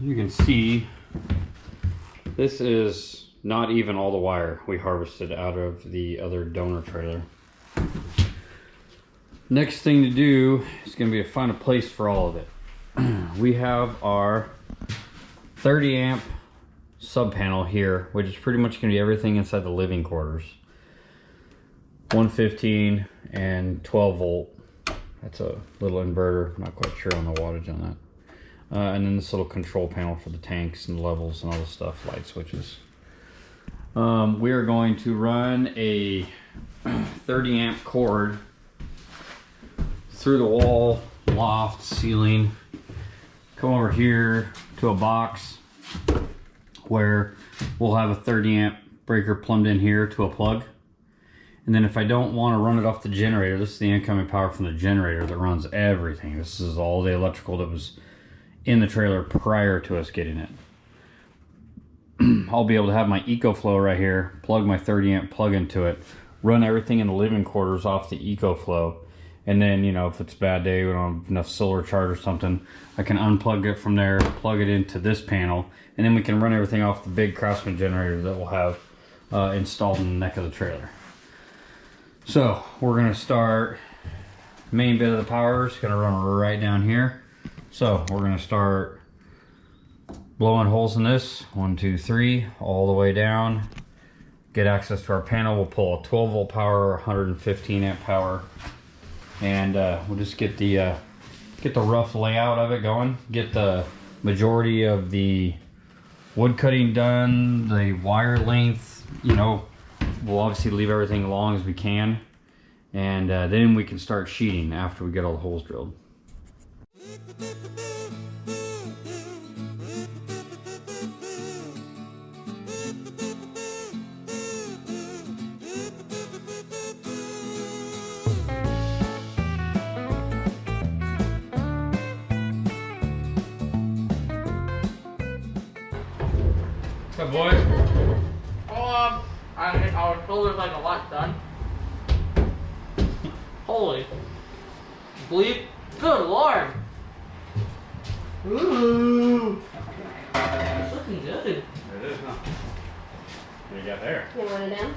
you can see, this is not even all the wire we harvested out of the other donor trailer. Next thing to do is going to be to find a place for all of it. We have our 30 amp sub panel here, which is pretty much going to be everything inside the living quarters. 115 and 12 volt. That's a little inverter. I'm not quite sure on the wattage on that. And then this little control panel for the tanks and levels and all this stuff, light switches. We are going to run a 30 amp cord through the wall, loft, ceiling, come over here to a box where we'll have a 30 amp breaker plumbed in here to a plug. And then if I don't want to run it off the generator, this is the incoming power from the generator that runs everything. This is all the electrical that was in the trailer prior to us getting it. I'll be able to have my EcoFlow right here, plug my 30 amp plug into it, run everything in the living quarters off the EcoFlow. And then, you know, if it's a bad day, we don't have enough solar charge or something, I can unplug it from there, plug it into this panel, and then we can run everything off the big Craftsman generator that we'll have installed in the neck of the trailer. So we're gonna start, main bit of the power is gonna run right down here. So we're gonna start blowing holes in this, 1, 2, 3, all the way down. Get access to our panel. We'll pull a 12 volt power, 115 amp power. And we'll just get the rough layout of it going, get the majority of the wood cutting done, the wire length, you know, we'll obviously leave everything as long as we can, and then we can start sheeting after we get all the holes drilled. What's up, boys? I was told there's like a lot done. Holy bleep. Good lord. Ooh. It's looking good. It is, huh? What do you got there? You want it down?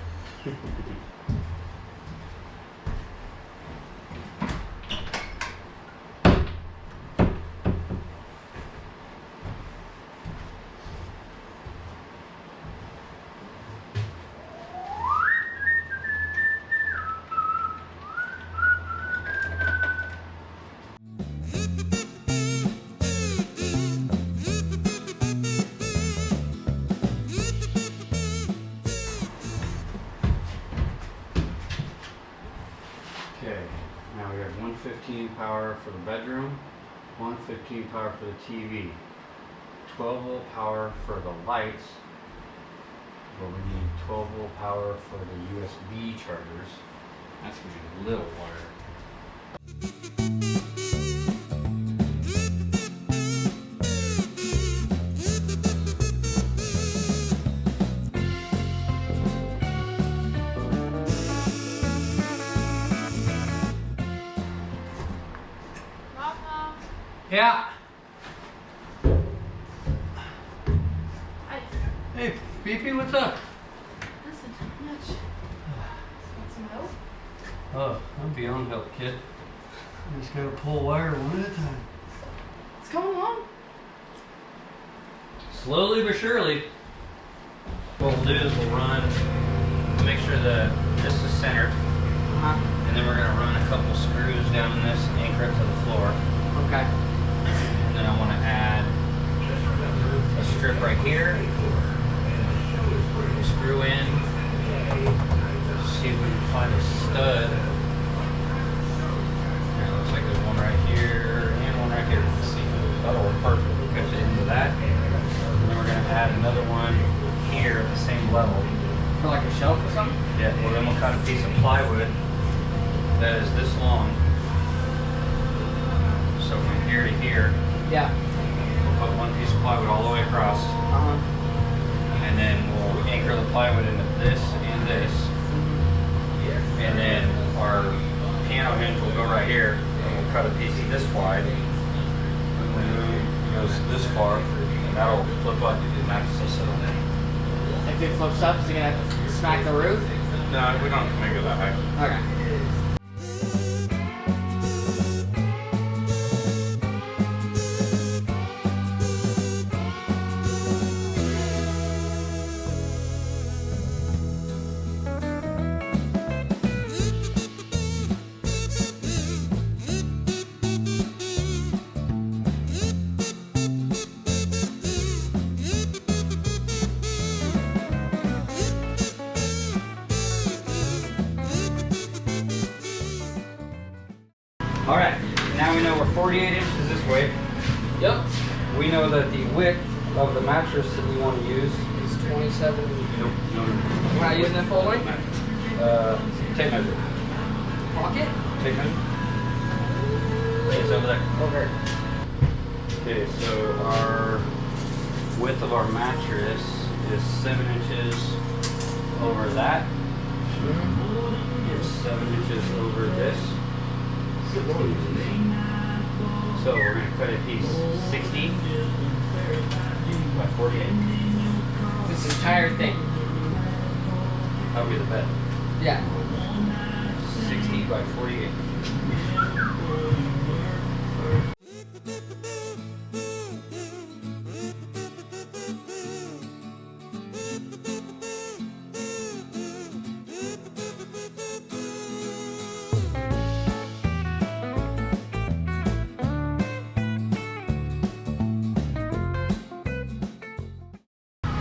Okay, now we have 115 power for the bedroom, 115 power for the TV, 12 volt power for the lights, but we need 12 volt power for the USB chargers. That's going to be a little wire. Yeah. Hi. Hey, Beepy, what's up? Listen, much. Want some help? Oh, I'm beyond help, kid. You just gotta pull wire one at a time. It's coming along. Slowly but surely. What we'll do is we'll run, make sure that this is centered, and then we're gonna run a couple screws down in this and anchor it to the floor. Okay. And then I want to add a strip right here. We'll screw in. See if we can find a stud. Yeah, looks like there's one right here and one right here. Let's see. That'll work perfect. We'll cut it into that. And then we're going to add another one here at the same level. For like a shelf or something? Yeah, well then we'll cut a piece of plywood that is this long. So from here to here, Yeah. we'll put one piece of plywood all the way across, and then we'll anchor the plywood into this and this, and then our piano hinge will go right here, and we'll cut a piece of this wide, and then it goes this far, and That'll flip up and the mattress will settle down. If it flips up, is it gonna smack the roof? No, we don't have to make it that high. Okay. Alright, now we know we're 48 inches this way. Yep. We know that the width of the mattress that we want to use It's 27. Nope, no. We're not using it full length? Tape measure. Pocket? Tape measure. It's over there. Over. Okay, so our width of our mattress is 7 inches over that. It's 7 inches over this. 16 inches. So we're going to cut a piece 60 by 48. This entire thing. That'll be the bed. Yeah. 60 by 48.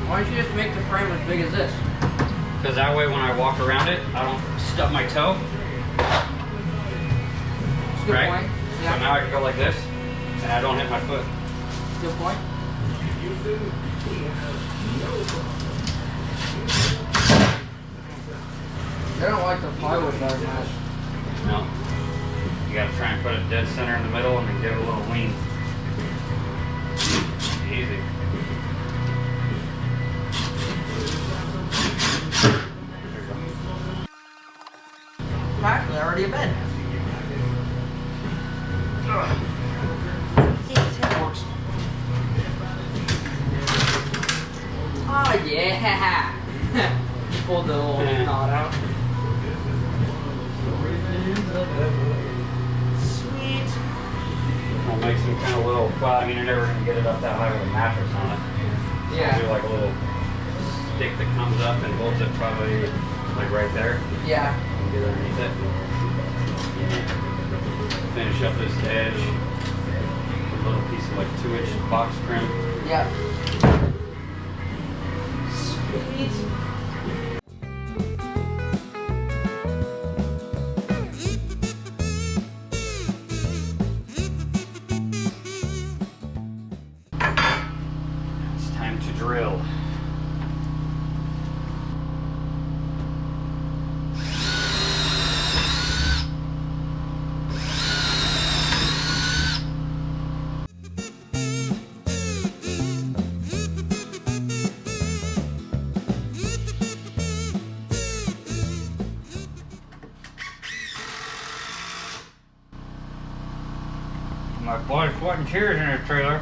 Why don't you just make the frame as big as this? Because that way when I walk around it, I don't stub my toe. That's a good Right? point. So Yeah. now I can go like this, and I don't hit my foot. Good point. They don't like the plywood very much. No. You gotta try and put it dead center in the middle and then give it a little lean. Easy. Practically already a bed. Works. Oh yeah! Pulled the old knot out. Sweet. I'll make some kind of little, well, I mean, you're never going to get it up that high with a mattress on it. So Yeah. I'll do like a little stick that comes up and holds it probably like right there. Yeah. And get underneath it. Finish up this edge. A little piece of like 2-inch box trim. Yep. Sweet. It's time to drill. My boy sweating tears in the trailer.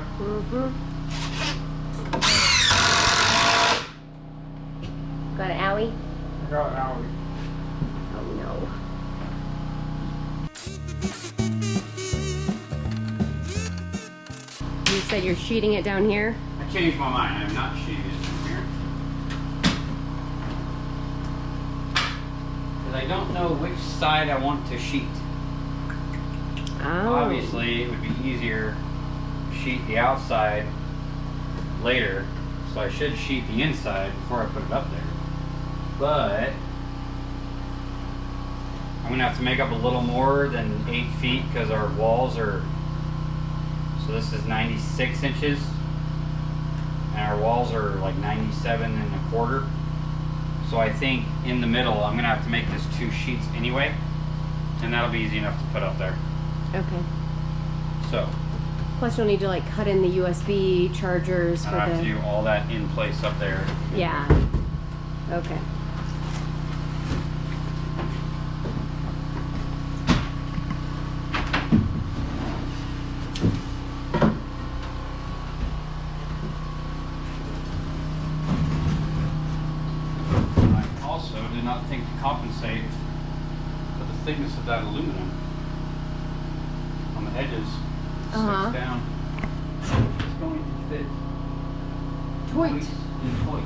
Got an owie? I got an hour. Oh no. You said you're sheeting it down here? I changed my mind. I'm not sheeting it from here. Because I don't know which side I want to sheet. Oh. Obviously, it would be easier to sheet the outside later. So I should sheet the inside before I put it up there. But I'm going to have to make up a little more than 8 feet because our walls are, so this is 96 inches and our walls are like 97.25. So I think in the middle I'm going to have to make this 2 sheets anyway, and that'll be easy enough to put up there. Okay. So Plus you'll need to like cut in the USB chargers I for have the... to do all that in place up there. Yeah. Okay. not think to compensate for the thickness of that aluminum on the edges. Sticks down. It's going to fit. Toit. In toit.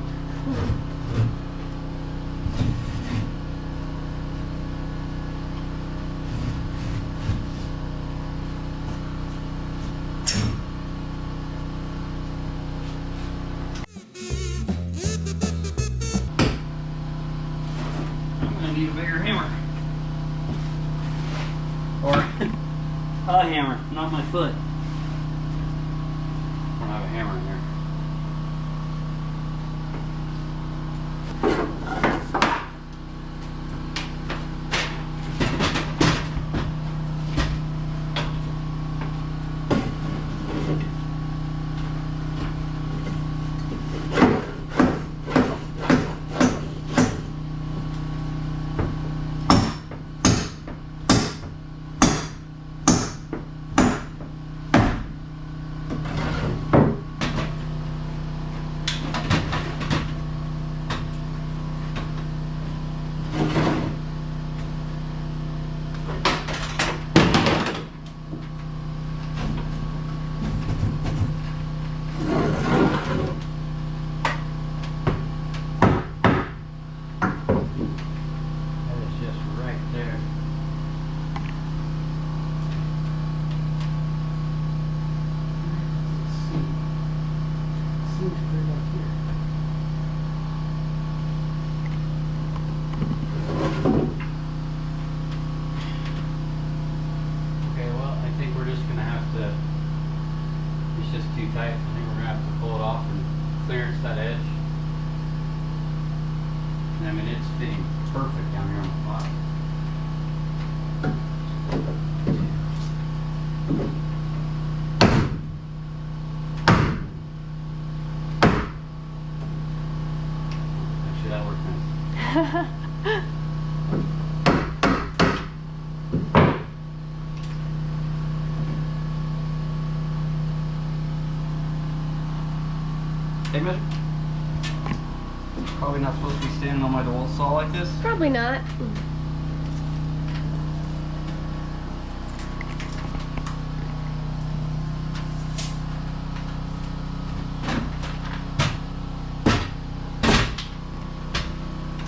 Need a bigger hammer. Or a hammer, not my foot. I don't have a hammer in there. Too tight. I think we're gonna have to pull it off and clearance that edge. And I mean, it's fitting perfect down here on the bottom. Actually, that worked nice. Hey, mister. Probably not supposed to be standing on my DeWalt saw like this. Probably not.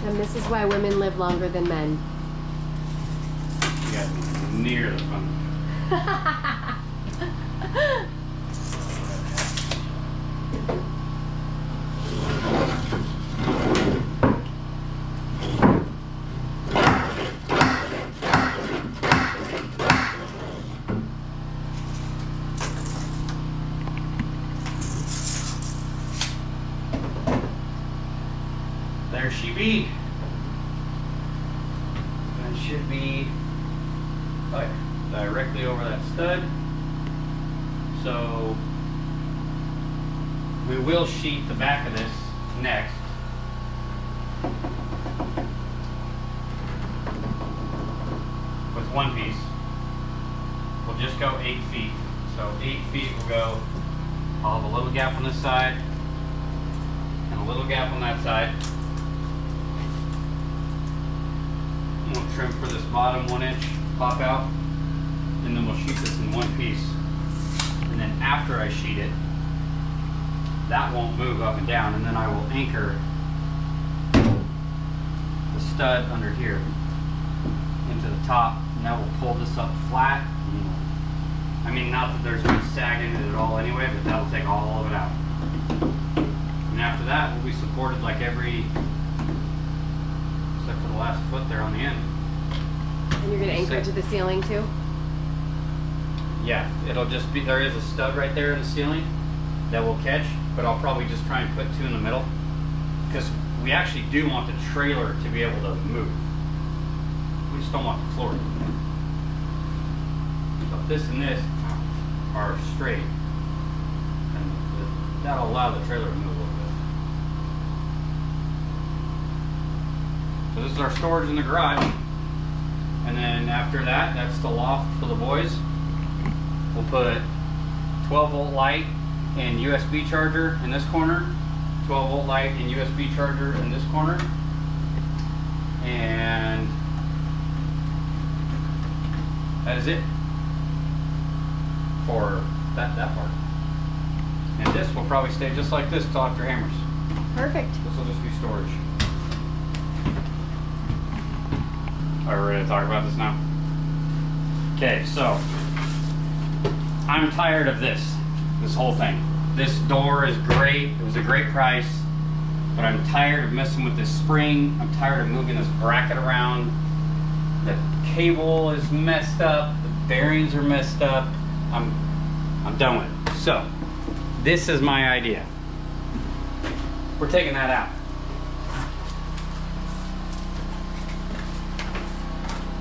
And this is why women live longer than men. You got near the front. There she be. That should be directly over that stud. So we will sheet the back of this next. With one piece. We'll just go 8 feet. So 8 feet will go, I'll have a little gap on this side and a little gap on that side. We'll trim for this bottom 1 inch pop out, and then we'll sheet this in one piece. And then after I sheet it, that won't move up and down, and then I will anchor the stud under here into the top, and that will pull this up flat. I mean, not that there's any sag in it at all anyway, but that'll take all of it out. And after that, we'll be supported like every, except for the last foot there on the end. And you're going to anchor it to the ceiling too? Yeah, it'll just be, there is a stud right there in the ceiling that will catch, but I'll probably just try and put 2 in the middle, because we actually do want the trailer to be able to move. We just don't want the floor to move. So this and this are straight, and that'll allow the trailer to move a little bit. So this is our storage in the garage, and then after that, that's the loft for the boys. We'll put 12-volt light and USB charger in this corner, 12-volt light and USB charger in this corner. And that is it for that part. And this will probably stay just like this till after hammers. Perfect. This will just be storage. Are we ready to talk about this now? Okay, so I'm tired of this whole thing. This door is great. It was a great price, but I'm tired of messing with this spring. I'm tired of moving this bracket around. The cable is messed up. The bearings are messed up. I'm done with it. So this is my idea. We're taking that out.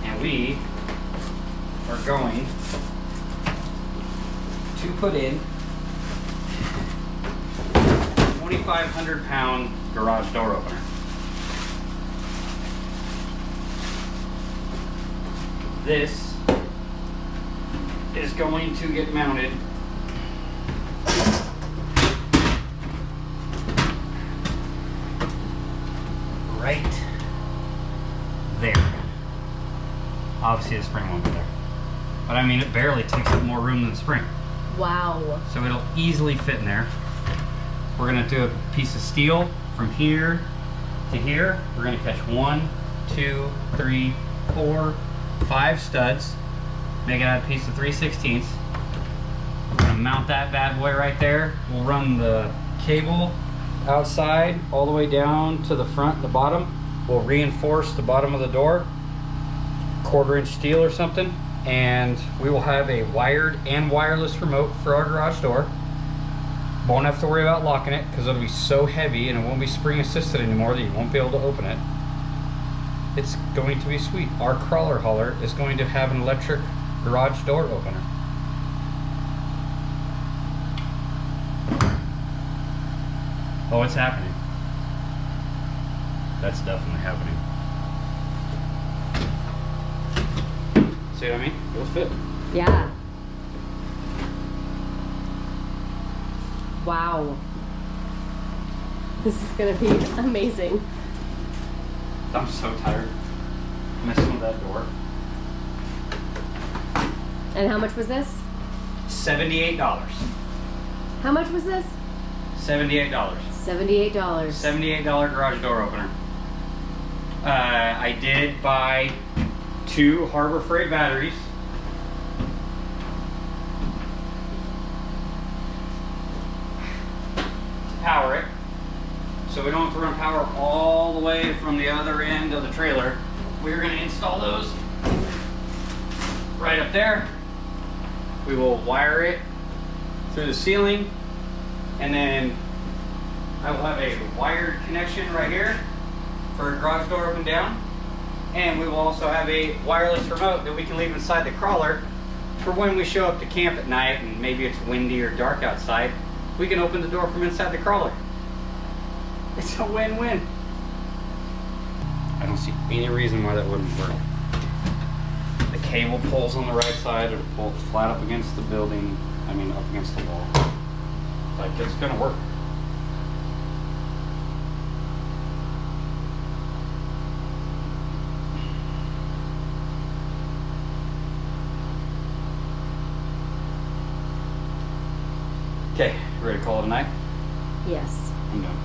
And we are going to put in 2,500-pound garage door opener. This is going to get mounted right there. Obviously the spring won't be there, but I mean it barely takes up more room than the spring. Wow. So it'll easily fit in there. We're gonna do a piece of steel from here to here. We're gonna catch 1, 2, 3, 4, 5 studs. Make it a piece of 3/16. We're gonna mount that bad boy right there. We'll run the cable outside all the way down to the front and the bottom. We'll reinforce the bottom of the door, 1/4 inch steel or something, and we will have a wired and wireless remote for our garage door. Won't have to worry about locking it because it'll be so heavy and it won't be spring assisted anymore that you won't be able to open it. It's going to be sweet. Our crawler hauler is going to have an electric garage door opener. Oh, it's happening. That's definitely happening. See what I mean? It'll fit. Yeah. Wow. This is gonna be amazing. I'm so tired of messing with that door. And how much was this? $78. How much was this? $78. $78. $78 garage door opener. I did buy 2 Harbor Freight batteries. To power it. So we don't have to run power all the way from the other end of the trailer. We're going to install those right up there. We will wire it through the ceiling, and then I will have a wired connection right here for a garage door up and down. And we will also have a wireless remote that we can leave inside the crawler for when we show up to camp at night and maybe it's windy or dark outside. We can open the door from inside the crawler. It's a win-win. I don't see any reason why that wouldn't work. The cable pulls on the right side, it'll pull flat up against the building, I mean up against the wall. Like, it's gonna work. Okay, ready to call it a night? Yes. I'm done.